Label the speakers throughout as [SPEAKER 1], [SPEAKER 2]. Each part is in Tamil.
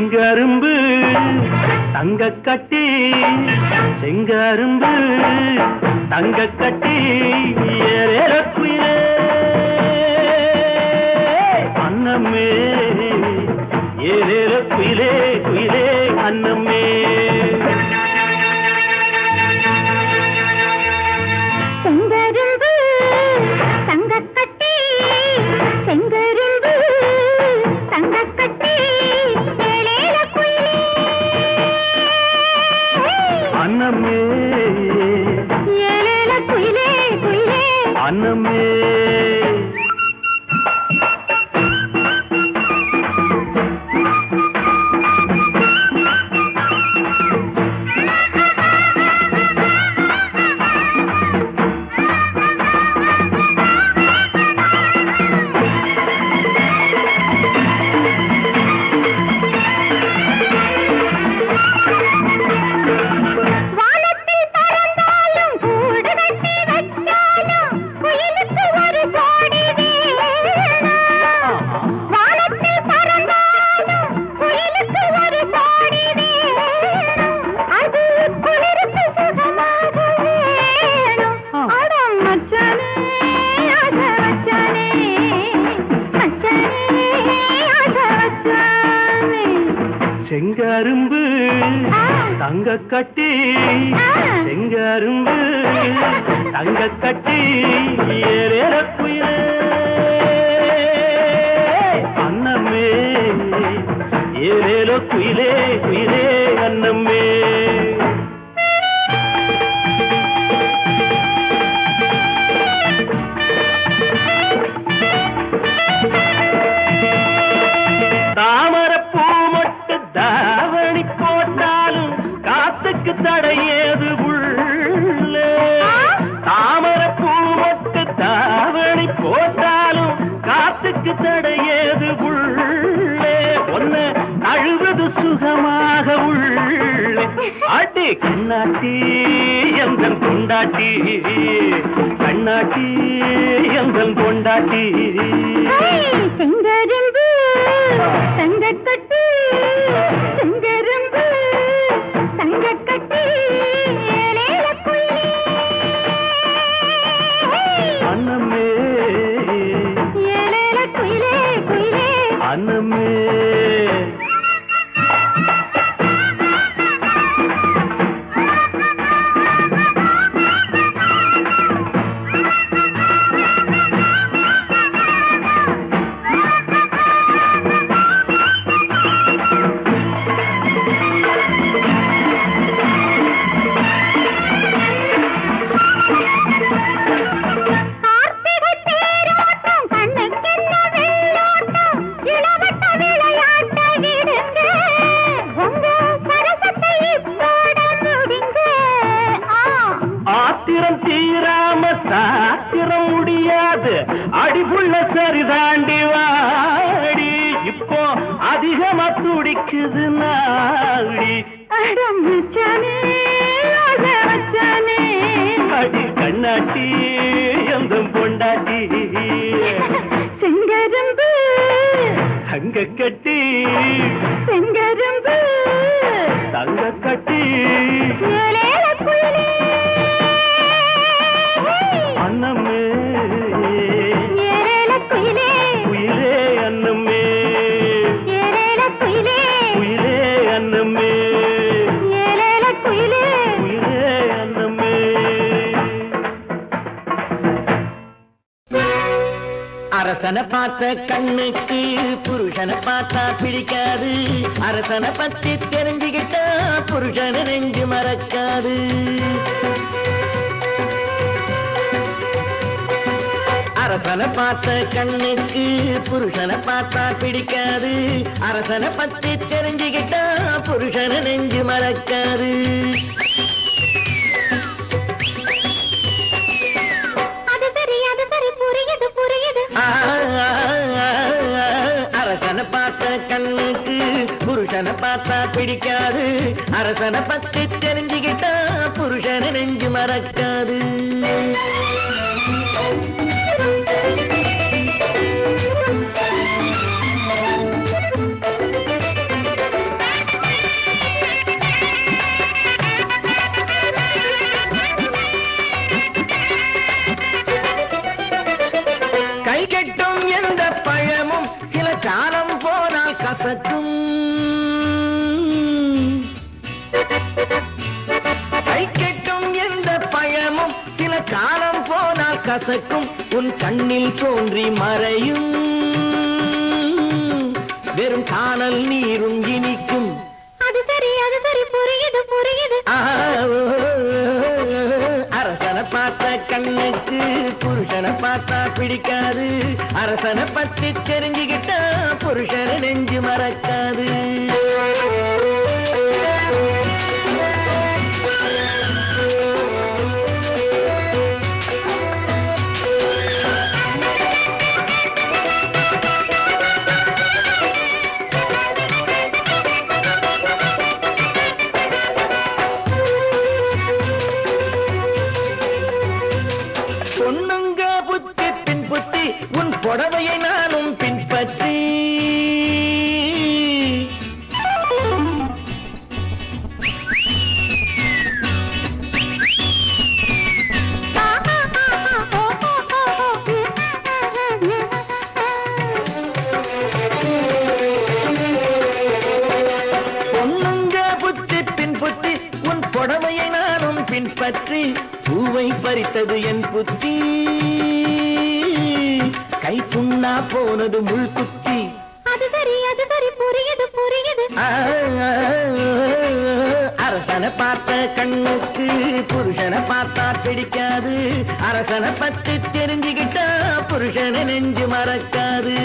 [SPEAKER 1] செங்கரும்பு தங்க கட்டி செங்கரும்பு தங்க கட்டி ஏறக்குயிலே அன்னமே ஏறக்குயிலே குயிலே அன்னமே
[SPEAKER 2] செங்கரும்பு தங்க கட்டி செங்கரும்பு தங்க கட்டி
[SPEAKER 1] அன்னமே
[SPEAKER 2] ஏலேல குயிலே குயிலே
[SPEAKER 1] அன்னமே செங்கரும்பு தங்க கட்டி செங்கரும்பு தங்க கட்டி ஏறக்குயிலே அன்னமே ஏறேலோ குயிலே குயிலே அன்னமே தாவணி போட்டாலும் காத்துக்கு தடையேது உள்ளே தாமரை பூ மொட்டு தாவணி போட்டாலும் காத்துக்கு தடையேது உள்ளே ஒன்ன அழுவது சுகமாக உள்ளே அடி கண்ணாட்டி எந்தன் கொண்டாட்டி கண்ணாட்டி எந்தன் கொண்டாட்டி
[SPEAKER 2] செங்கரும்பு தங்க கட்டி செங்கரும்பு தங்க கட்டி ஏலேல குயிலே
[SPEAKER 1] அன்னமே
[SPEAKER 2] ஏலேல குயிலே குயிலே
[SPEAKER 1] அன்னமே சாத்திரம் முடியாது அடிபுள்ள சரிதாண்டி வாடி இப்போ அதிகமா துடிக்குது நாடி அடி கண்ணாட்டி எந்தும் பொண்டாட்டி
[SPEAKER 2] செங்கரும்பு
[SPEAKER 1] தங்க கட்டி
[SPEAKER 2] செங்கரும்பு
[SPEAKER 1] தங்க கட்டி
[SPEAKER 2] ஏலேல குயிலே
[SPEAKER 1] அன்னமே
[SPEAKER 2] ஏலேல குயிலே
[SPEAKER 1] குயிலே அன்னமே
[SPEAKER 2] ஏலேல குயிலே
[SPEAKER 1] குயிலே அன்னமே
[SPEAKER 2] ஏலேல குயிலே
[SPEAKER 1] குயிலே அன்னமே அரசனை பார்த்த கண்ணுக்கு புருஷனை பார்த்தா பிடிக்காது அரசனை பத்தி தெரிஞ்சுக்கிட்டா புருஷனை நெஞ்சு மறக்காது அரசனை பார்த்த கண்ணுக்கு புருஷனை பார்த்தா பிடிக்காது அரசனை பத்தி தெரிஞ்சுக்கிட்டா புருஷனை நெஞ்சு மறக்காது அரசனை பார்த்த கண்ணுக்கு புருஷனை பார்த்தா பிடிக்காது அரசனை பத்தி தெரிஞ்சுக்கிட்டா புருஷனை நெஞ்சு மறக்காது கசக்கும் உன் கண்ணில் தோன்றி மறையும் வெறும் காணல் நீரும் இனிக்கும்
[SPEAKER 2] அது சரி புரியுது புரியுது
[SPEAKER 1] அரசனை பார்த்த கண்ணுக்கு புருஷனை பார்த்தா பிடிக்காது அரசனை பத்தி தெரிஞ்சுக்கிட்டா புருஷனை நெஞ்சு மறக்காது பொண்ணுங்க புத்தி பின் புத்தி உன் புடவையை நானும் பின்பற்றி பொண்ணுங்க புத்தி பின் புத்தி உன் புடவையை நானும் பின்பற்றி பூவை பறித்தது என் புத்தி கை புண்ணா போனது முள் குத்தி
[SPEAKER 2] அது சரி புரியுது புரியுது
[SPEAKER 1] அரசனை பார்த்த கண்ணுக்கு புருஷனை பார்த்தா பிடிக்காது அரசனை பத்தி தெரிஞ்சுக்கிட்டா புருஷனை நெஞ்சு மறக்காது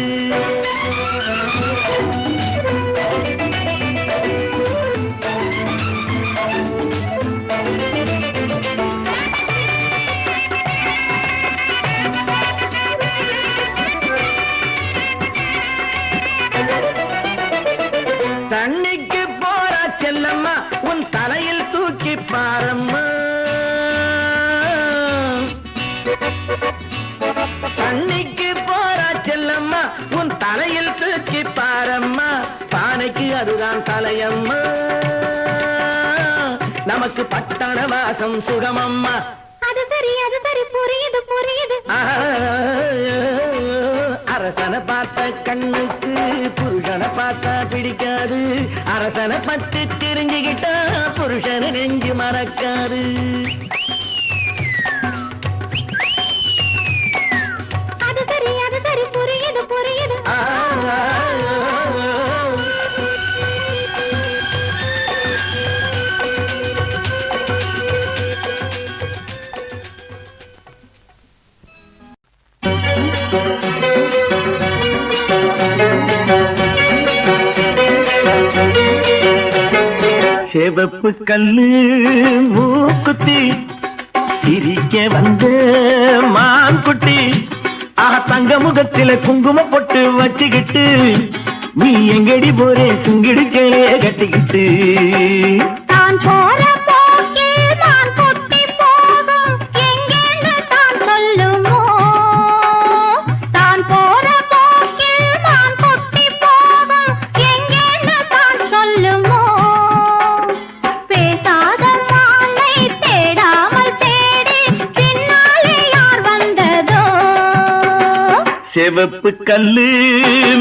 [SPEAKER 1] தண்ணிக்கு போறா செல்லம்மா உன் தலையில் தூக்கி பாரம்மா தண்ணிக்கு போறா செல்லம்மா உன் தலையில் தூக்கி பாரம்மா பானைக்கு அதுதான் தலையம்மா நமக்கு பட்டண வாசம் சுகமம்மா
[SPEAKER 2] அது சரி புரியுது புரியுது
[SPEAKER 1] அரசனை பார்த்த கண்ணுக்கு புருஷனை பார்த்தா பிடிக்காது அரசனை பத்தி தெரிஞ்சுக்கிட்டா புருஷனை நெஞ்சு மறக்காது
[SPEAKER 2] அது சரி புரியுது புரியுது
[SPEAKER 1] செவப்பு கல்லு மூக்குத்தி சிரிக்க வந்த மான்குட்டி தங்க முகத்தில குங்கும பொட்டு வச்சுக்கிட்டு நீ எங்கடி போறே சுங்கிடி சேலைய கட்டிக்கிட்டு
[SPEAKER 2] தான் போற போக்கில் நான் கொட்டி போகும் எங்கேன்னு தான் சொல்லுமோ தான் போற போக்கில் நான் கொட்டி போகும் எங்கேன்னு தான் சொல்லுமோ பேசாத மாலை தேடாமல் தேடி பின்னாலே யார் வந்ததோ
[SPEAKER 1] செவப்பு கல்லு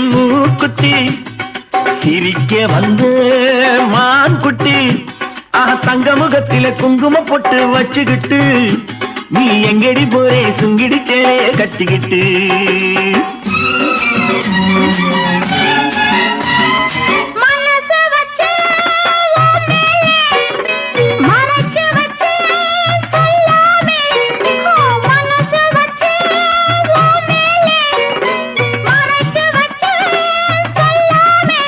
[SPEAKER 1] மூக்குத்தி சிரிக்க வந்த மான்குட்டி தங்க முகத்தில குங்கும பொட்டு வச்சுக்கிட்டு நீ எங்கடி போறே சுங்கிடி சேலைய கட்டிக்கிட்டு
[SPEAKER 2] மனசு வச்சு உன் மேலே மறைச்சு வச்சு சொல்லாமே மனசு வச்சு உன் மேலே மறைச்சு வச்சு சொல்லாமே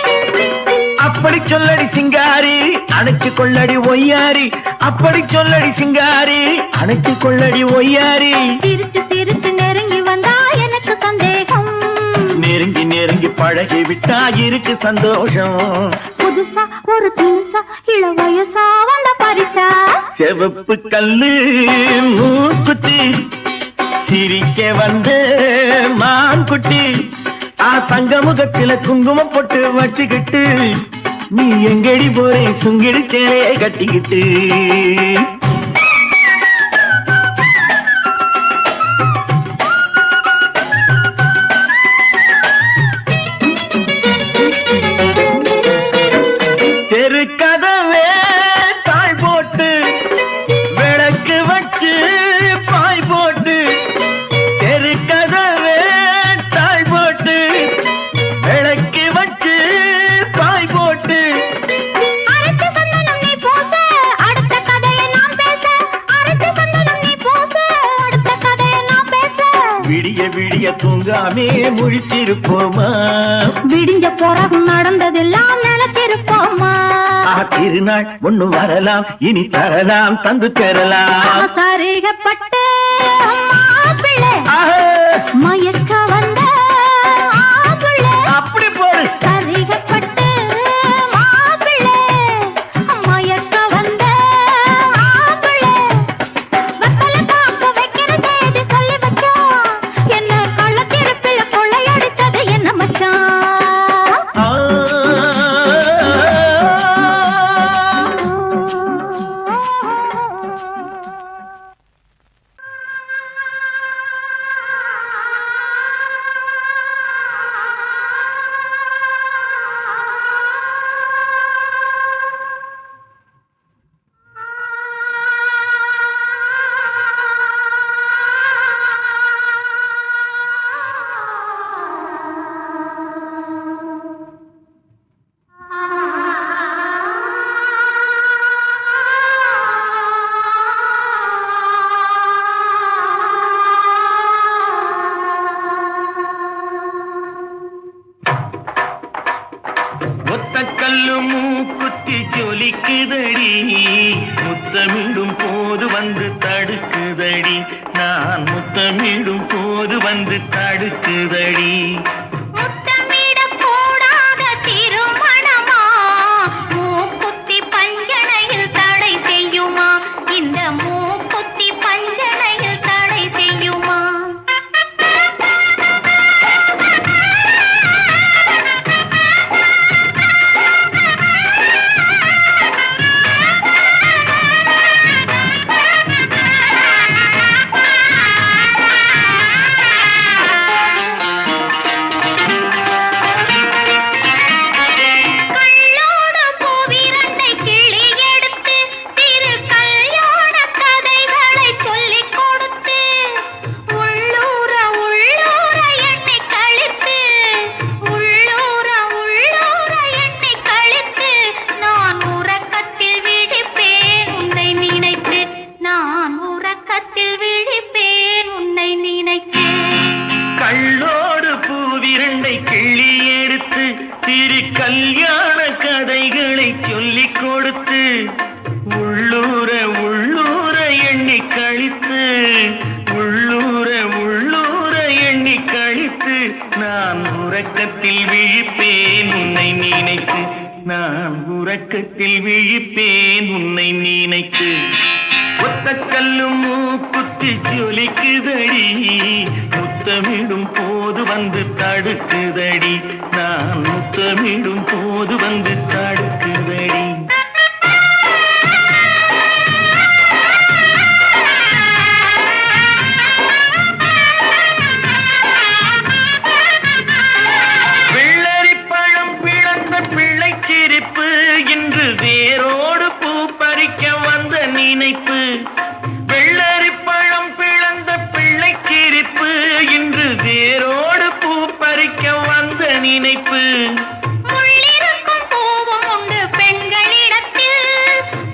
[SPEAKER 1] அப்படி சொல்லடி சிங்காரி அணைச்சு கொள்ளடி ஒய்யாரி அப்படி சொல்லடி சிங்காரி அணைச்சு கொள்ளடி ஒய்யாரி
[SPEAKER 2] சிரிச்சு சிரிச்சு நெருங்கி வந்தா எனக்கு சந்தேகம்
[SPEAKER 1] நெருங்கி நெருங்கி பழகி விட்டா இருக்கு சந்தோஷம்
[SPEAKER 2] புதுசா ஒரு தினுசா இள வயசா வந்த பரிசா
[SPEAKER 1] செவப்பு கல்லு மூக்குத்தி சிரிக்க வந்த மான்குட்டி தங்க முகத்தில குங்கும பொட்டு வச்சுக்கிட்டு நீ எங்கடி போறே சுங்கிடி சேலைய கட்டிக்கிட்டு தெருக்கதவே தாய் போட்டு விளக்கு வச்சு பாய் போட்டு தூங்காமே முழிச்சிருப்போமா?
[SPEAKER 2] விடிஞ்ச பிறகு நடந்ததெல்லாம் நினைச்சிருப்போமா?
[SPEAKER 1] திருநாள் ஒண்ணு வரலாம், இனி தரலாம், தந்து பெறலாம்.
[SPEAKER 2] சரிகப்பட்ட மாப்பிள்ளை மயக்க வந்த ஆப்பிள்ளை.
[SPEAKER 1] அப்படி போடு.
[SPEAKER 2] சரிகப்பட்ட மாப்பிள்ளை மயக்க வந்த ஆப்பிள்ளை. வெத்தலை பாக்கு வைக்கிற செய்தி சொல்லி வச்சான். என்ன கள்ளத்திருப்பில் கொள்ளையடித்தது என்ன மச்சான்?
[SPEAKER 1] கல்லு மூக்குத்தி ஜொலிக்குதடி, முத்தமிடும் போது வந்து தடுக்குதடி, நான் முத்தமிடும் போது வந்து தடுக்குதடி. நான் உறக்கத்தில் விழிப்பேன் உன்னை நினைத்து. ஒத்த கல்லு மூக்குத்தி ஜொலிக்குதடி, முத்தமிடும் போது வந்து தடுக்குதடி, நான் முத்தமிடும் போது வந்து தடுக்குதடி. இன்று வேரோடு பூ பறிக்க வந்த நினைப்பு, வெள்ளரி பழம் பிளந்த பிள்ளை சிரிப்பு, இன்று வேரோடு பூ பறிக்க வந்த நினைப்பு.
[SPEAKER 2] முள்ளிருக்கும் பூவும் உண்டு பெண்களிடத்தில்,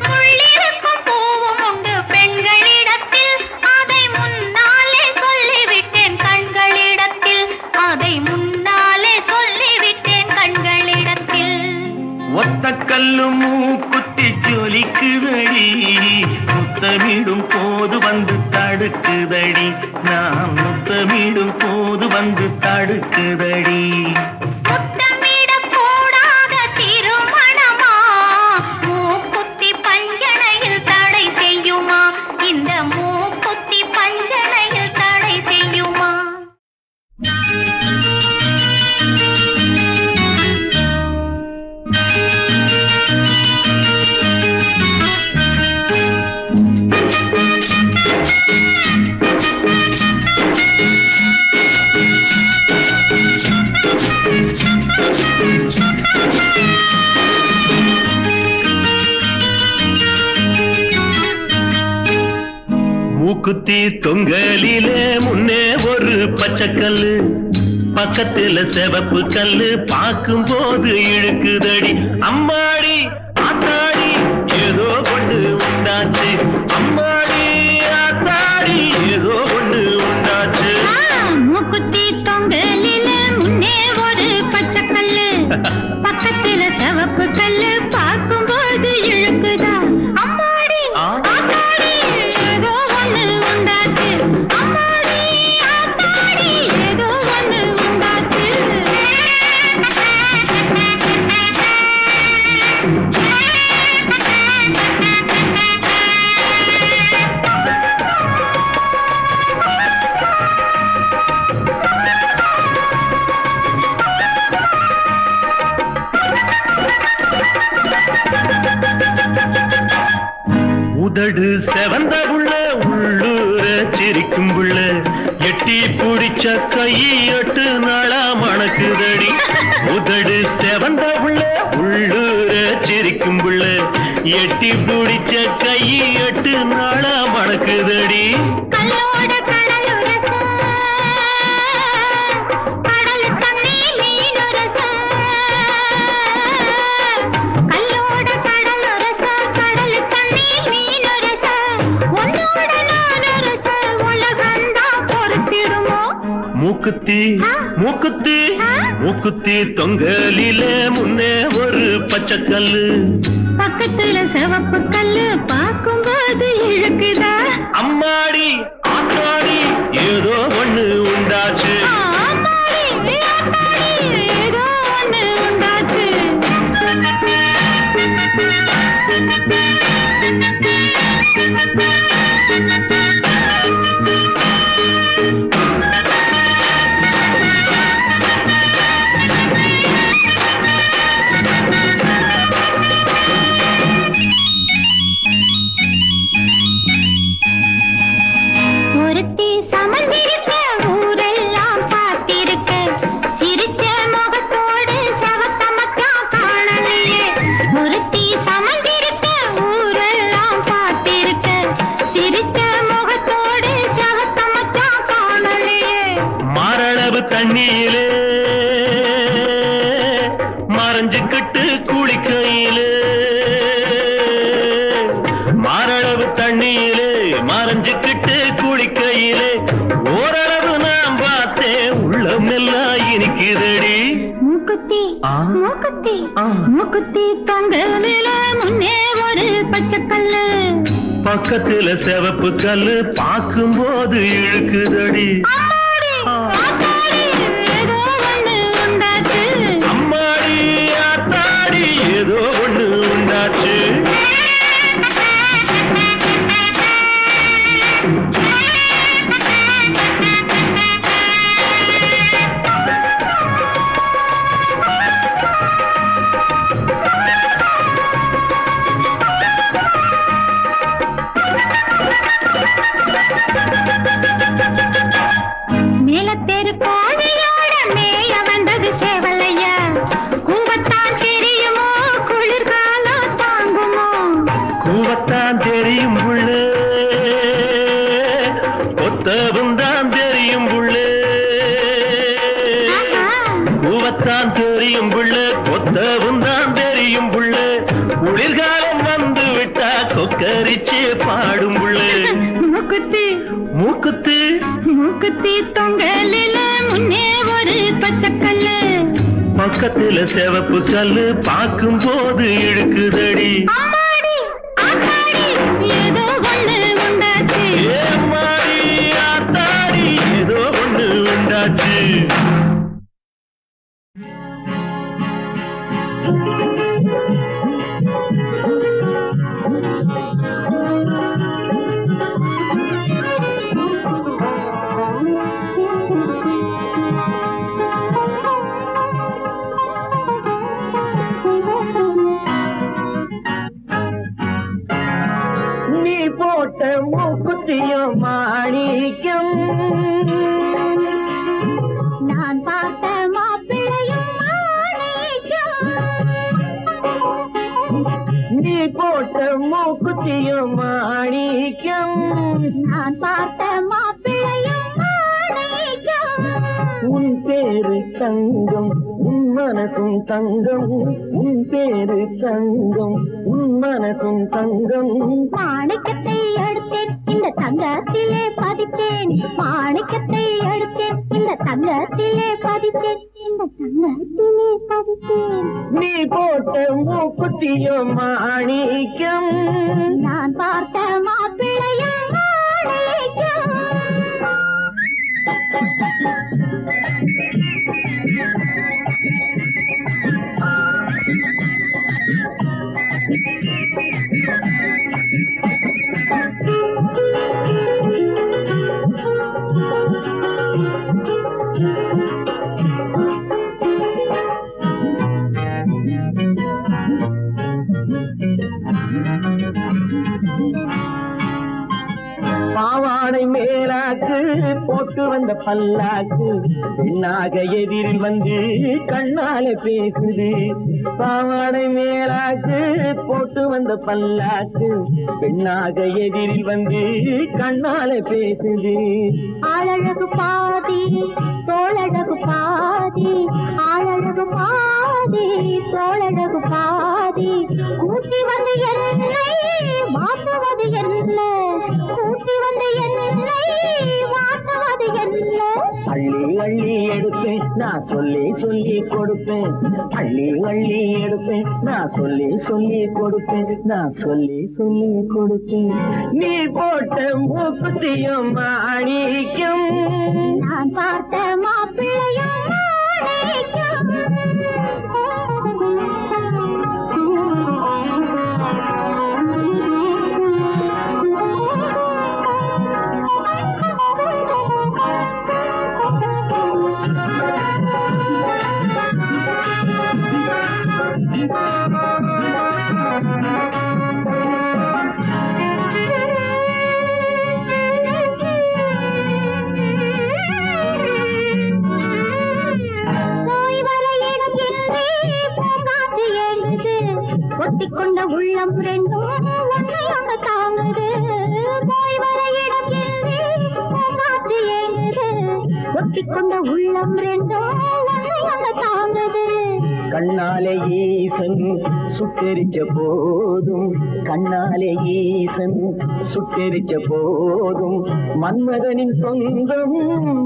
[SPEAKER 2] முள்ளிருக்கும் பூவும் உண்டு பெண்களிடத்தில், அதை முன்னாலே சொல்லிவிட்டேன் கண்களிடத்தில், அதை முன்னாலே சொல்லிவிட்டேன் கண்களிடத்தில்.
[SPEAKER 1] ஒத்த கல்லு மூக்குத்தி ஜொலிக்குதடி, முத்தமிடும் போது வந்து தடுக்குதடி, நான் முத்தமிடும் போது வந்து தடுக்குதடி.
[SPEAKER 2] முத்தமிடக் கூடாத திருமணமா, மூக்குத்தி பஞ்சனையில் தடை செய்யுமா, இந்த மூக்குத்தி பஞ்சனையில் தடை செய்யுமா?
[SPEAKER 1] மூக்குத்தி தொங்கலிலே முன்னே ஒரு பச்சைக்கல்லு, பக்கத்துல சிவப்பு கல்லு, பார்க்கும் போது இழுக்குதடி. அம்மாடி ஆத்தாடி ஏதோ கொண்டு உண்டாச்சு, அம்மாடி ஆத்தாடி ஏதோ கொண்டு உண்டாச்சு.
[SPEAKER 2] மூக்குத்தி
[SPEAKER 1] உதடு செவந்த புள்ள உள்ளூர சிரிக்கும் புள்ள எட்டி பிடிச்ச கையட்டு நாளா மணக்குதடி உதடு செவந்த புள்ள உள்ளூர சிரிக்கும் புள்ள எட்டி பிடிச்ச கையட்டு நாளா மணக்குதடி
[SPEAKER 2] கல்லோட கடலுரச கடல் தண்ணீர் மீனுரச கல்லோட கடலுரச கடல் தண்ணீர் மீனுரச உன்னோட நானுரச உலகந்தான் பொறுத்திடுமோ
[SPEAKER 1] மூக்குத்தி மூக்குத்தி மூக்குத்தி தொங்கலில முன்னே ஒரு பச்சைக்கல்லு
[SPEAKER 2] பக்கத்துல சிவப்பு கல்லு பார்க்கும்போது இழுக்குதா
[SPEAKER 1] அம்மாடி ஆத்தாடி ஏதோ ஒண்ணு உண்டாச்சு
[SPEAKER 2] ஆமாடி ஆத்தாடி ஏதோ ஒண்ணு உண்டாச்சு ஒருத்தி சமந்திருக்க ஊரெல்லாம் பார்த்திருக்க சிரிச்ச முகத்தோடு சவத்த மச்சான் காணலையே ஒருத்தி சமந்திருக்க ஊரெல்லாம் பார்த்திருக்க சிரிச்ச முகத்தோடு சவத்த மச்சான் காணலையே
[SPEAKER 1] மாரளவு தண்ணியிலே மறைஞ்சுக்கிட்டு குளிக்கையிலே மாரளவு தண்ணியிலே மறைஞ்சுக்கிட்டு குளிக்கையிலே ஓரளவு நான் பார்த்தேன் உள்ளம் எல்லாம் இனிக்குதடி
[SPEAKER 2] மூக்குத்தி மூக்குத்தி மூக்குத்தி தொங்கலில முன்னே ஒரு பச்சைக்கல்லு
[SPEAKER 1] பக்கத்துல சிவப்பு கல்லு பார்க்கும்போது இழுக்குதடி
[SPEAKER 2] அம்மாடி ஆத்தாடி ஏதோ ஒண்ணு உண்டாச்சு
[SPEAKER 1] அம்மாடி ஆத்தாடி ஏதோ ஒண்ணு உண்டாச்சு
[SPEAKER 2] மேலத்தேரு கோழியோட மேய வந்தது சேவலையா கூவத்தான் தெரியுமோ குளிர்காலம் தாங்குமோ
[SPEAKER 1] கூவத்தான் தெரியும் புள்ளே ஒத்தவும் தான் தெரியும் புள்ளே கூவத்தான் தெரியும் புள்ளே கொத்தவும் தான் தெரியும் புள்ளே குளிர்காலம் வந்து விட்டா கொக்கரிச்சு பாடும் புள்ளே
[SPEAKER 2] மூக்குத்தி
[SPEAKER 1] மூக்குத்தி
[SPEAKER 2] மூக்குத்தி தொங்கலில முன்னே ஒரு பச்சைக்கல்லு
[SPEAKER 1] பக்கத்துல சிவப்பு கல்லு பார்க்கும் போது இழுக்குதடி
[SPEAKER 2] அம்மாடி ஆத்தாடி ஏதோ ஒண்ணு உண்டாச்சு
[SPEAKER 1] ஏம்மாடி ஆத்தாடி ஏதோ ஒண்ணு உண்டாச்சு நீ போட்ட மூக்குத்தியும் மாணிக்கம்
[SPEAKER 2] நான் பார்த்த மாப்பிள்ளையும் மாணிக்கம்
[SPEAKER 1] நீ போட்ட மூக்குத்தியும் மாணிக்கம்
[SPEAKER 2] நான் பார்த்த மாப்பிள்ளையும் மாணிக்கம்
[SPEAKER 1] உன் பேரு தங்கம் உன் மனசும் தங்கம் உன் பேரு தங்கம் உன் மனசும் தங்கம்
[SPEAKER 2] மாணிக்கத்தை எடுத்தேன் இந்த தங்கத்திலே பதித்தேன் மாணிக்கத்தை எடுத்தேன் இந்த தங்கத்திலே பதித்தேன் இந்த தங்கத்திலே பதித்தேன்
[SPEAKER 1] நீ போட்ட மூக்குத்தியும் மாணிக்கம்
[SPEAKER 2] நான் பார்த்த மாப்பிள்ளையும் மாணிக்கம்
[SPEAKER 1] வந்த பல்லாக்கு பெண்ணாக எதிரில் வந்து கண்ணால பேசுது. பாவாடை மேலாக்கு போட்டு வந்த பல்லாக்கு பெண்ணாக எதிரில் வந்து கண்ணால பேசுது.
[SPEAKER 2] ஆளழகு பாதி தோளழகு பாதி, ஆளழகு பாதி தோளழகு பாதி, கூட்டி வந்து என்னை மாற்றுவது என்ன, கூட்டி வந்து என்னை மாற்றுவது என்ன.
[SPEAKER 1] அள்ளி அள்ளி எடுப்பேன் நான் சொல்லி சொல்லி கொடுப்பேன், அள்ளி அள்ளி எடுப்பேன் நான் சொல்லி சொல்லி கொடுப்பேன், நான் சொல்லி சொல்லி கொடுப்பேன். நீ போட்ட மூக்குத்தியும் மாணிக்கம்,
[SPEAKER 2] நான் பார்த்த மாப்பிள்ளையும் மாணிக்கம். ஒட்டிக்கொண்ட உள்ளம் ரெண்டும் ஒன்றை அங்க தாங்குது, போய் வர இடம் என்று பூங்காற்று ஏங்குது, ஒட்டிக்கொண்ட உள்ளம் ரெண்டும் ஒன்றை அங்க தாங்குது.
[SPEAKER 1] கண்ணாலே ஈசன் சுட்டெரிச்ச போதும், கண்ணாலே ஈசன் சுட்டெரிச்ச போதும், மன்மதனின் சொந்தம்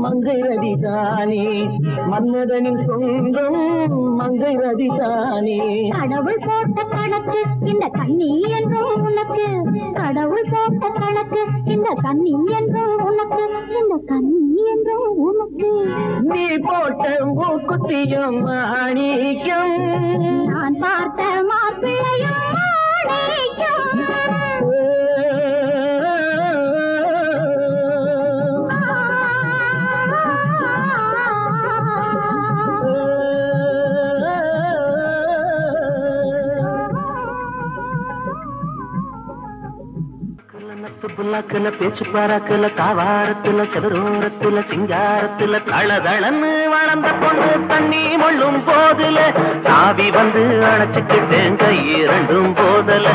[SPEAKER 1] மங்கை ரதிதானே, மன்மதனின் சொந்தம் மங்கை ரதிதானே.
[SPEAKER 2] கடவுள் போட்ட கணக்கு இந்த கண்ணி என்றும் உனக்கு, கடவுள் போட்ட கணக்கு இந்த கண்ணி என்றும் உனக்கு, இந்த கண்ணி என்றும் உனக்கு.
[SPEAKER 1] நீ போட்ட மூக்குத்தியும் மாணிக்கம்,
[SPEAKER 2] நான் பார்த்த மாப்பிள்ளையும் மாணிக்கம்.
[SPEAKER 1] புல்லாக்குல பேச்சு பாராக்குல தாவாரத்துல சதுரோரத்துல சிங்காரத்துல தளதளன்னு வளர்ந்த பொண்ணு தண்ணி மொள்ளும் போதுல சாவி வந்து அணைச்சுக்கிட்டேன் கை இரண்டும் போதல.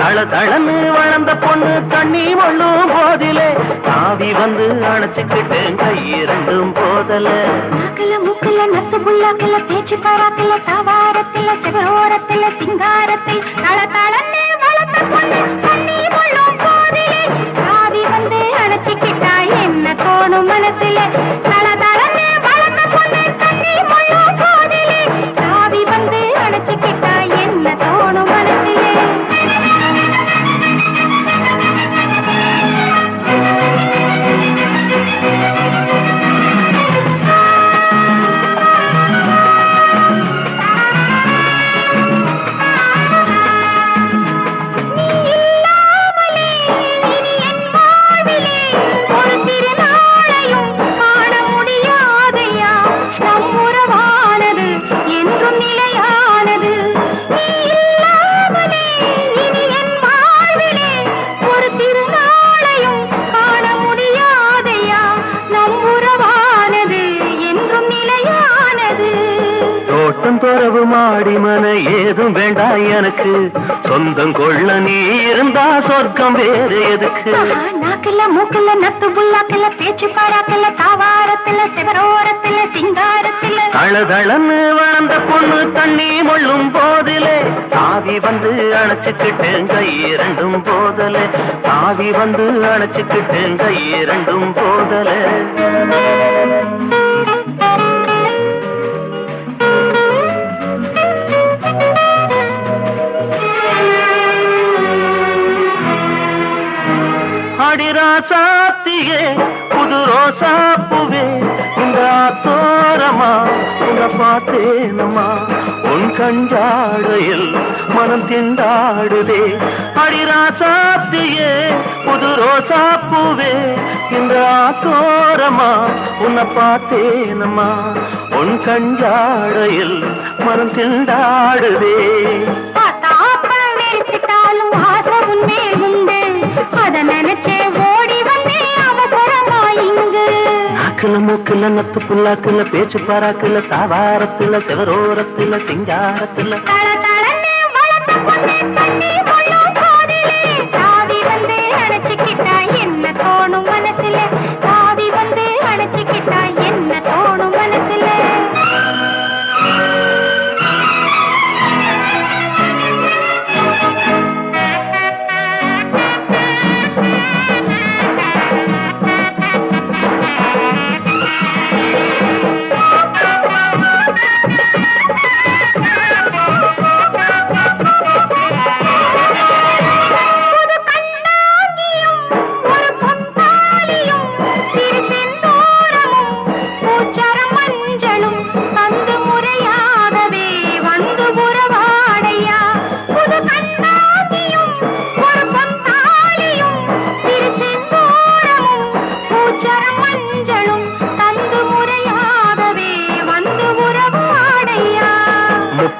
[SPEAKER 1] தளதளன்னு வளர்ந்த பொண்ணு தண்ணி மொள்ளும் போதிலே சாவி வந்து அணைச்சுக்கிட்டேன் கை இரண்டும் போதல.
[SPEAKER 2] நாக்குல மூக்குல நத்து புல்லாக்குல பேச்சு பாராக்குல தாவாரத்துல சதுரோரத்துல சிங்காரத்தில் தளதளன்னு வளர்ந்த பொண்ணு தண்ணி மொள்ளும் போதிலே சாவி வந்து அணைச்சுக்கிட்டா என்ன தோணும் மனசுல. தளதளன்னு வளர்ந்த பொண்ணு தண்ணி மொள்ளும் போதிலே சாவி வந்து அணைச்சுக்கிட்டா என்ன தோணும் மனசுல.
[SPEAKER 1] துறவு மாடி மன ஏதும் வேண்டாம் எனக்கு, சொந்தம் கொள்ள நீ இருந்தா சொர்க்கம் வேறு எதுக்கு.
[SPEAKER 2] நாக்குல மூக்குல நத்து புல்லாக்குல பேச்சு பாராக்குல தாவாரத்துல சிவரோரத்துல சிங்காரத்துல
[SPEAKER 1] தளதளன்னு வளர்ந்த பொண்ணு தண்ணி மொள்ளும் போதிலே சாவி வந்து அணைச்சுக்கிட்டேன் கை இரண்டும் போதல, சாவி வந்து அணைச்சுக்கிட்டேன் கை இரண்டும் போதல. அடிராசாத்தியே புது ரோசாப்புவே இந்த தோரமா உன்னை பார்த்தேனம்மா, உன் கண்டாடையில் மனம் திண்டாடுதே. அடிராசாத்தியே புது ரோசாப்புவே இந்த தோரமா உன்னை பார்த்தேனம்மா, உன் கண்டாடையில் மனம் திண்டாடுதே. நாக்குல மூக்குல நத்து புல்லாக்குல பேச்சு பாராக்குல தாவாரத்துல செவரோரத்துல சிங்காரத்துல
[SPEAKER 2] என்ன தோணும் மனசுல காதி வந்து அணைச்சுக்கிட்டா என்ன தோணும் மனசுல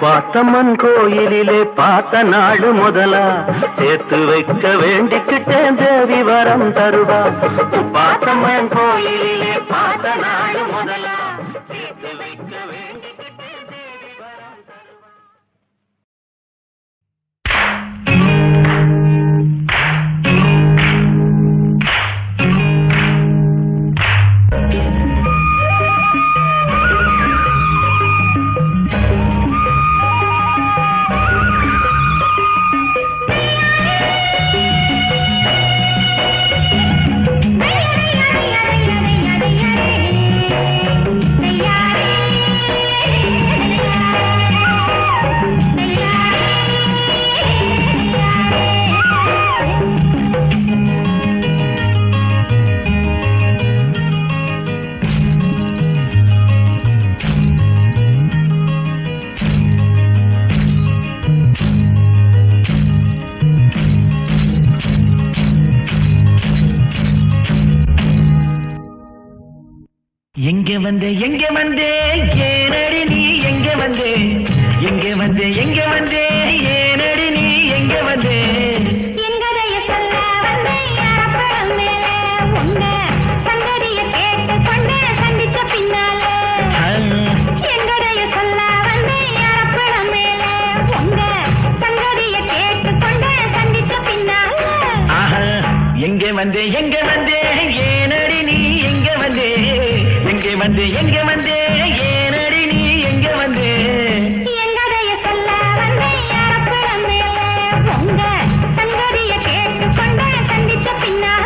[SPEAKER 1] பாத்தம்மன் கோயிலிலே பார்த்த நாடு முதலா சேர்த்து வைக்க வேண்டிக்கிட்டேன் தேவி வரம் தருவா பாத்தம்மன் கோயிலிலே பார்த்த நாடு முதலா சேர்த்து வைக்க வேண்டிக்கிட்டேன் தேவி வரம் தருவா.
[SPEAKER 3] எங்கே வந்தே ஏனடி நீ எங்கே வந்தே ஏனடி நீ எங்கே வந்தே
[SPEAKER 2] எங்கதைய சொல்ல வந்தே யாரப்படம் மேல உங்க சங்கதிய கேட்டு கொண்டு சந்திச்ச பின்னால எங்கதைய சொல்ல வந்தே யாரப்படம் மேல உங்க சங்கதிய கேட்டு கொண்டு சந்திச்ச பின்னால
[SPEAKER 3] எங்கே வந்தே ஏனடி நீ எங்கே வந்தே ஏனடி நீ எங்கே வந்தே
[SPEAKER 2] எங்கதைய சொல்ல வந்தே யாரப்படம் மேல உங்க சங்கதிய கேட்டு கொண்டு சந்திச்ச பின்னால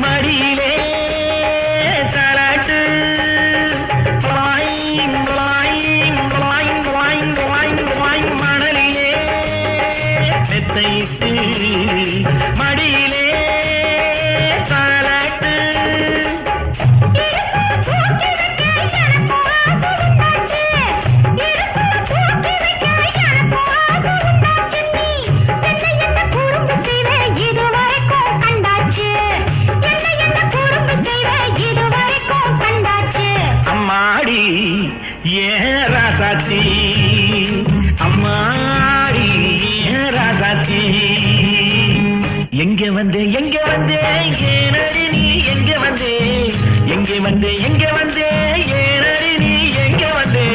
[SPEAKER 3] மடியிலே தாலாட்டு மணலிலே மெத்தையிட்டு மடியிலே தாலாட்டு ராசாத்தி அம்மாடி ராசாத்தி எங்கே வந்தே ஏனடி நீ எங்கே வந்தே ஏனடி நீ எங்கே வந்தே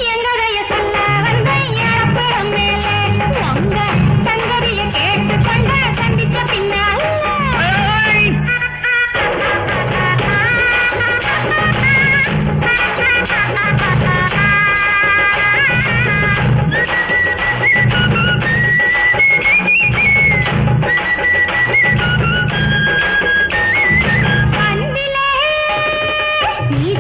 [SPEAKER 2] எங்கதைய சொல்ல வந்தே யாரப்படம் மேல உங்க சங்கதிய கேட்டு கொண்டு சந்திச்ச பின்னால நீ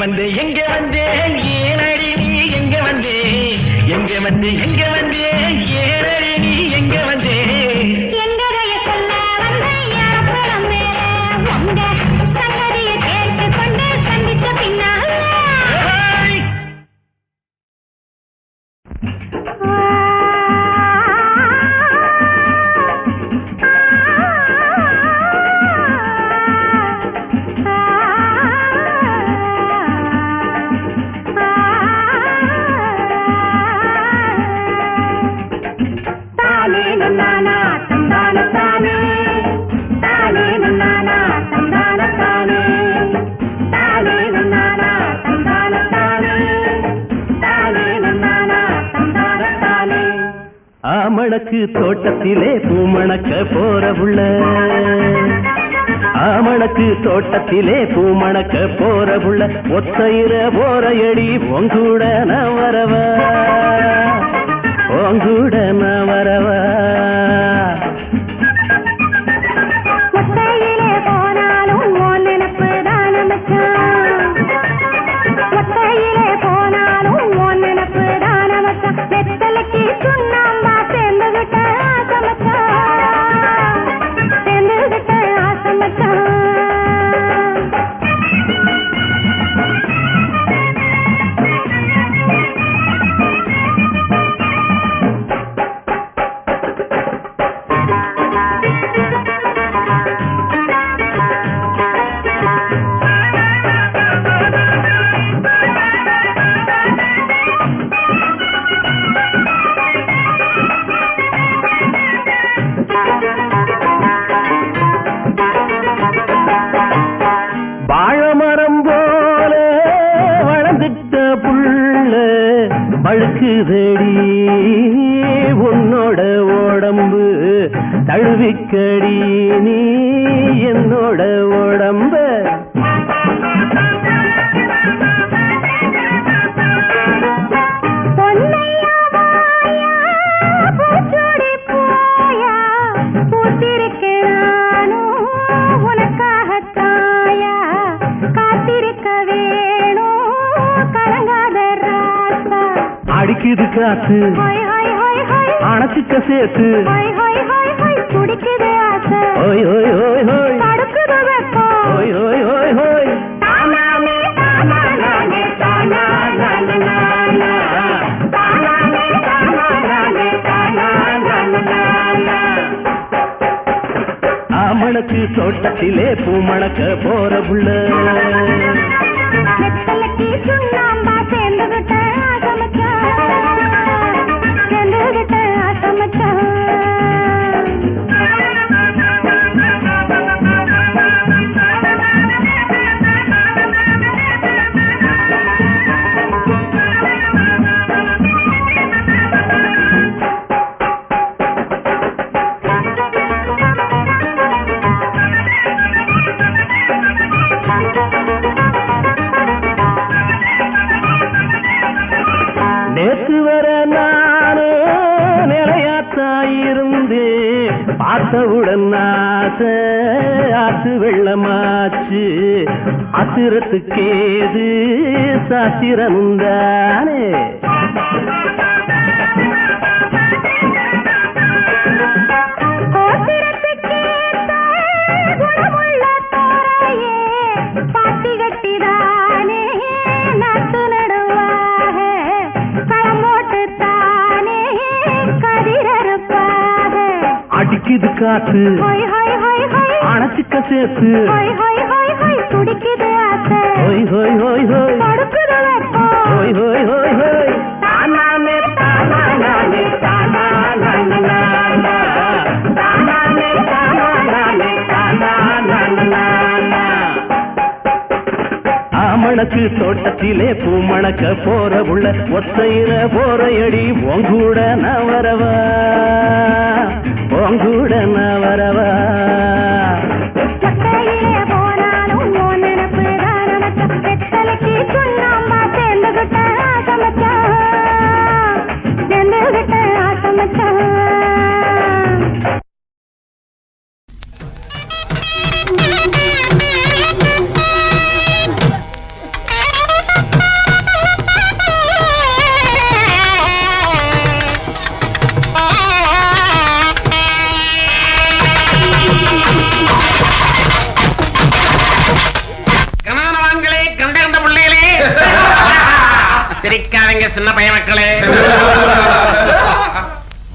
[SPEAKER 3] வந்தே ஏனடி நீ எங்க வந்தே ஏனடி நீ எங்க வந்தே
[SPEAKER 2] எங்கடைய சொல்ல வந்த யாரப்பழம் மேல உங்க சங்கதியை கேட்டுக் கொண்டு சந்திச்ச பின்னால
[SPEAKER 1] ஆமணக்கு தோட்டத்திலே பூமணக்க போற புள்ள ஆமணக்கு தோட்டத்திலே பூமணக்க போற புள்ள ஒத்தையிற போற எடி உங்கூட நான் வரவா உங்கூட நான் வரவா
[SPEAKER 2] ஒத்தையிலே போனாலும் உன் நினப்பு தான மச்சான் ஒத்தையிலே போனாலும் உன் நினப்பு தான மச்சான் வெத்தலைக்கு சுண்ணாம்பா சேர்ந்துகிட்ட ஆசை மச்சான் சேர்ந்துகிட்ட ஆசை மச்சான்
[SPEAKER 1] பழுக்குதடி உன்னோட உடம்பு தழுவிக்கடி நீ என்னோட உடம்பு அடிக்குது காத்து அணைச்சிக்க சேர்த்து
[SPEAKER 2] குடிக்குது ஆசை
[SPEAKER 1] ஓய் ஓய் ஓய் ஓய்
[SPEAKER 2] தடுக்குது வெப்பம்
[SPEAKER 1] ஓய் ஓய் ஓய் ஓய்
[SPEAKER 2] தானானே தானானே தானானே தானானே தானானே தானானே
[SPEAKER 1] ஆமணக்கு தோட்டத்திலே பூமணக்க போற புள்ள
[SPEAKER 2] வெத்தலைக்கு சுண்ணாம்பா சேர்ந்துகிட்ட ஆசை மச்சான் சேர்ந்துகிட்ட ஆசை மச்சான்
[SPEAKER 1] நேற்று வர நானு நிலையாத்தாயிருந்து பார்த்தவுடன் ஆசை ஆத்து வெள்ளமாச்சு அசுரத்துக்கேது சாத்திரமுந்தானே
[SPEAKER 2] பாத்தி கட்டிதானே நாட்டு நடுவாக களம் போட்டு தானே கதிரறுப்பாக
[SPEAKER 1] அடிக்குது காத்து
[SPEAKER 2] ஹொய் ஹொய் ஹொய் ஹொய்
[SPEAKER 1] அணைச்சிக்க சேர்த்து
[SPEAKER 2] ஹொய் ஹொய் ஹொய் ஹொய் துடிக்குது ஆசை
[SPEAKER 1] ஹோய் ஹோய் ஹோய் ஹோய்
[SPEAKER 2] தடுக்குது வெப்பம்
[SPEAKER 1] ஹோய் ஹோய் ஹோய் ஹோய்
[SPEAKER 2] தானானே தானானே தானானே தானானே தானானே தானானே
[SPEAKER 1] ஆமணக்கு தோட்டத்திலே பூமணக்க போற புள்ள ஒத்தையில போற எடி உங்கூட நான் வரவா உங்கூட நான் வரவா
[SPEAKER 2] ஒத்தையிலே போனாலும் உன் நினப்பு தான மச்சான் வெத்தலைக்கு சுண்ணாம்பா சேர்ந்துகிட்ட ஆசை மச்சான் சேர்ந்துகிட்ட ஆசை மச்சான்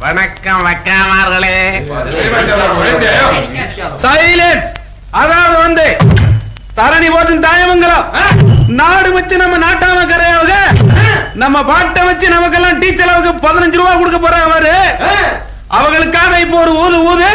[SPEAKER 4] வணக்கம் வக்காமார்களே.
[SPEAKER 5] சைலன்ஸ். அதாவது வந்து தரணி போட்டு தாயமங்கலம் நாடு வச்சு நம்ம நாட்டாம கரையாவுக நம்ம பாட்டை வச்சு நமக்கெல்லாம் டீச்சர் அளவுக்கு 15 ரூபாய் கொடுக்க போறாங்க அவரு. அவங்களுக்காக இப்போ ஒரு ஊது ஊது.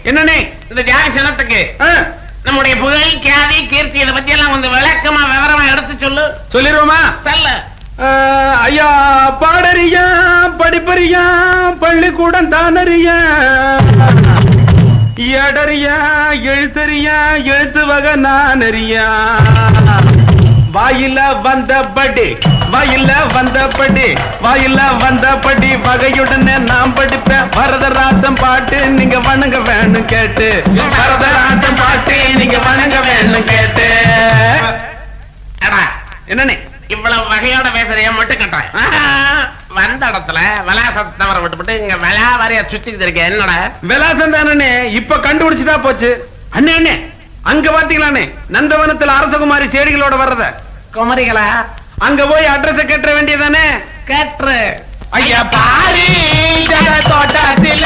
[SPEAKER 4] என்னன்னே இந்த தியாக சனத்துக்கு நம்முடைய புகழ் கியாதி கீர்த்தி இதை பத்தி எல்லாம் கொஞ்சம் விளக்கமா விவரமா எடுத்து சொல்லு.
[SPEAKER 5] சொல்லிடுவோமா?
[SPEAKER 4] சொல்ல.
[SPEAKER 5] ஐயா பாடறியா படிப்பறியா பள்ளிக்கூடம் தானறியா எடறியா எழுத்தறியா எழுத்து வகை நானறியா வாயில வந்தபடி வாயில வந்தபடி வாயில வந்தபடி வகையுடனே நாம் படிப்பேன் வரதராஜன் பாட்டு நீங்க வணங்க வேணும் கேட்டு வரதராஜன் பாட்டு நீங்க வணங்க வேணும் கேட்டு.
[SPEAKER 4] என்னன்னு இவ்வளவு வகையோட பேசுறிய மட்டும் கட்டாய் வந்த இடத்துல விலாசத்தை தவற விட்டுவிட்டு இங்க விலா வரைய சுத்திட்டு இருக்க. என்னடா
[SPEAKER 5] விலாசம் தானே இப்ப கண்டுபிடிச்சுதான் போச்சு. அண்ணே அண்ணே அங்க பாத்தீங்களானே நந்தவனத்துல அரசகுமாரி செடிகளோட வர்றத
[SPEAKER 4] குமரிகளா
[SPEAKER 5] அங்க போய் அட்ரஸ் கேட்ட வேண்டியதானே.
[SPEAKER 4] கேட்டு
[SPEAKER 5] ஐயா பாரி தோட்டத்தில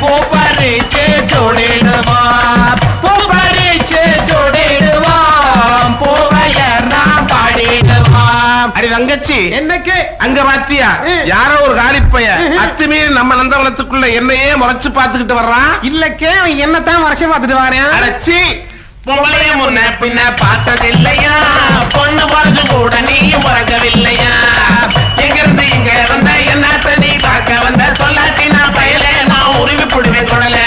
[SPEAKER 5] பூப்பறிச்சு சூடிடுவான் பூப்பறிச்சு சூடிடுவான் பூவையர் நான் பாடிடுவான்.
[SPEAKER 4] அடி தங்கச்சி
[SPEAKER 5] என்னக்கு
[SPEAKER 4] அங்க பாத்தியா யாரோ ஒரு காலிப்பைய அத்துமீறி நம்ம நந்தவனத்துக்குள்ள என்னையே முறைச்சு பாத்துக்கிட்டு வர்றான்.
[SPEAKER 5] இல்லக்கே அவன் என்னத்தான் வருஷம் பார்த்துட்டு வரேன்.
[SPEAKER 4] அடைச்சி பொங்கலைய முன்ன பின்ன பார்த்ததில்லையா பொண்ணு பிறகு கூட நீயும் பிறக்கவில்லையா எங்கிருந்து இங்க வந்த என்னத்த நீ பார்க்க வந்த சொல்லாட்டி நான் பயல நான் உருவி புடுவேன் கொடல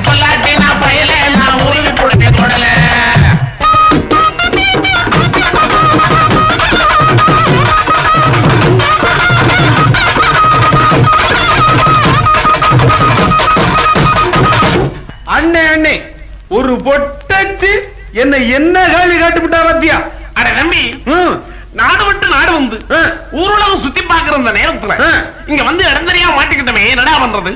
[SPEAKER 4] சொல்லாட்டி நான் பயல நான் உருவி புடுவேன் கொடல.
[SPEAKER 5] அண்ணே அண்ணே ஒரு பொட்டச்சு என்ன காலி காட்டு விட்டா பாத்தியா.
[SPEAKER 4] அட நம்பி நாடு விட்டு நாடு வந்து ஊர்வலம் சுத்தி பாக்குற அந்த நேரத்துல இங்க வந்து இடம் தெரியாம மாட்டிக்கிட்டமே என்னடா பண்றது.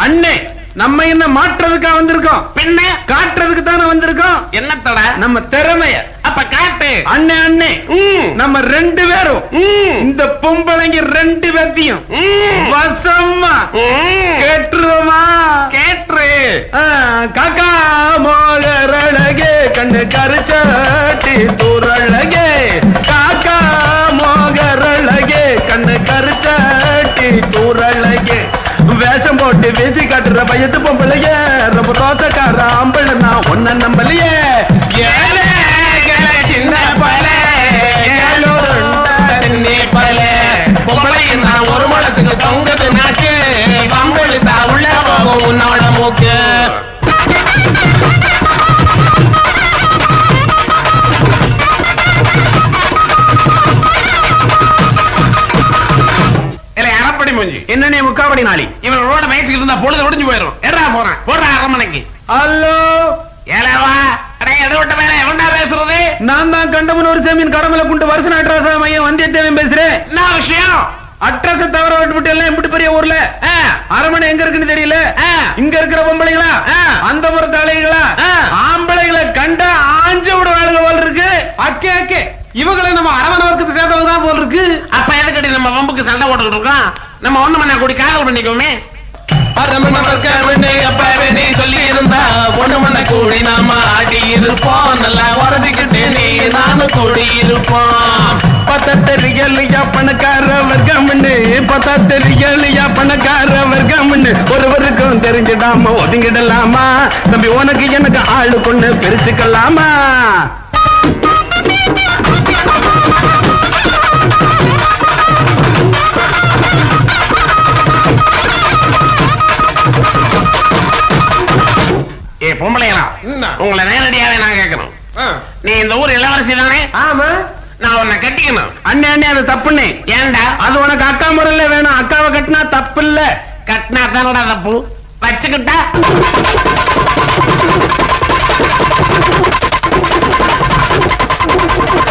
[SPEAKER 5] அண்ணே நம்ம என்ன மாற்றுறதுக்கா வந்திருக்கோம்
[SPEAKER 4] பின்ன
[SPEAKER 5] காட்டுறதுக்கு தானே வந்திருக்கோம்.
[SPEAKER 4] என்னத்தட
[SPEAKER 5] நம்ம திறமைய
[SPEAKER 4] அப்ப காட்டு.
[SPEAKER 5] அண்ணே அண்ணே நம்ம 2 பேரும் இந்த பொம்பளைங்க 2 பேர்த்தையும் வசமா கேட்டுருவோமா?
[SPEAKER 4] கேட்டு
[SPEAKER 5] காக்கா மோகரழகே கண்ணு கருச்சாட்டி தூரழகே காக்கா மோகரழகே கண்ணு கருச்சாட்டி தூரழகே வேஷம் போட்டு வீசி காட்டுற பயத்து பொம்பளையே ரொம்ப ரோசக்கார ஆம்பளை நான் ஒன்ன நம்பலையே
[SPEAKER 4] ஏழை சின்ன பல பல பொம்பளை நான் ஒரு மலத்துக்கு தொங்குது நாக்கு பம்பெழுத்தா உள்ள போகும் உன்னோட மூக்கு.
[SPEAKER 5] என்னன்னே முக்காபடி நாளி
[SPEAKER 4] இவன் ரோட மேய்ச்சிட்டு இருந்தா பொழுது ஒடிஞ்சு போயிடும். எடா போறான் போடுற அரண்மனைக்கு.
[SPEAKER 5] ஹலோ
[SPEAKER 4] ஏலவா அடே எடவிட்ட மேல எவன்டா பேசுறது?
[SPEAKER 5] நான் தான் கண்டமனூர் சேமியின் கடமலை குண்டு வருஷம் அட்ரஸ் மையம் வந்தியத்தேவன் பேசுறேன்.
[SPEAKER 4] என்ன விஷயம்?
[SPEAKER 5] அட்ரஸ் தவிர விட்டு எல்லாம் இப்படி பெரிய ஊர்ல அரண்மனை எங்க இருக்குன்னு தெரியல. இங்க இருக்கிற பொம்பளைங்களா அந்த புறத்து அலைகளா ஆம்பளைகளை கண்ட ஆஞ்சு விட வேலை போல் இருக்கு. அக்கே அக்கே இவங்களை நம்ம அரவணை வர்க்கத்தை சேர்ந்தவங்கதான் போல் இருக்கு.
[SPEAKER 4] அப்ப எதுக்கடி நம்ம வம்புக்கு சண்டை போட்டுக்கிட்டு இருக்கோம்? நம்ம ஒண்ணு மண்ணா கூடி காதல் பண்ணிக்கோமே.
[SPEAKER 3] நீ சொல்லி இருந்தா ஒண்ணு மண்ண கூடி நாம ஆடி இருப்போம் நல்லா உறதிக்கிட்டு நீ நானும் கூடி இருப்போம்.
[SPEAKER 5] பத்தத்தெரியலையா பணக்கார வர்க்கம்னு பத்தத்தெரியலையா பணக்கார வர்க்கம்னு ஒருவருக்கும் தெரிஞ்சிடாம ஒதுங்கிடலாமா தம்பி உனக்கு எனக்கு ஆளு கொண்டு பிரிச்சுக்கலாமா?
[SPEAKER 4] ஏ பொம்பளைங்களா உங்களை நேரடியாவே நான் கேட்கணும். நீ இந்த ஊர் இளவரசி தானே?
[SPEAKER 5] ஆமா.
[SPEAKER 4] நான் உன்னை கட்டிக்கணும்.
[SPEAKER 5] அண்ணே அண்ணே அது தப்புண்ணே.
[SPEAKER 4] ஏண்டா?
[SPEAKER 5] அது உனக்கு அக்கா முறையில வேணும். அக்காவை கட்டினா தப்பு இல்ல.
[SPEAKER 4] கட்டினா தானடா தப்பு. வச்சுக்கிட்டா
[SPEAKER 2] ஆ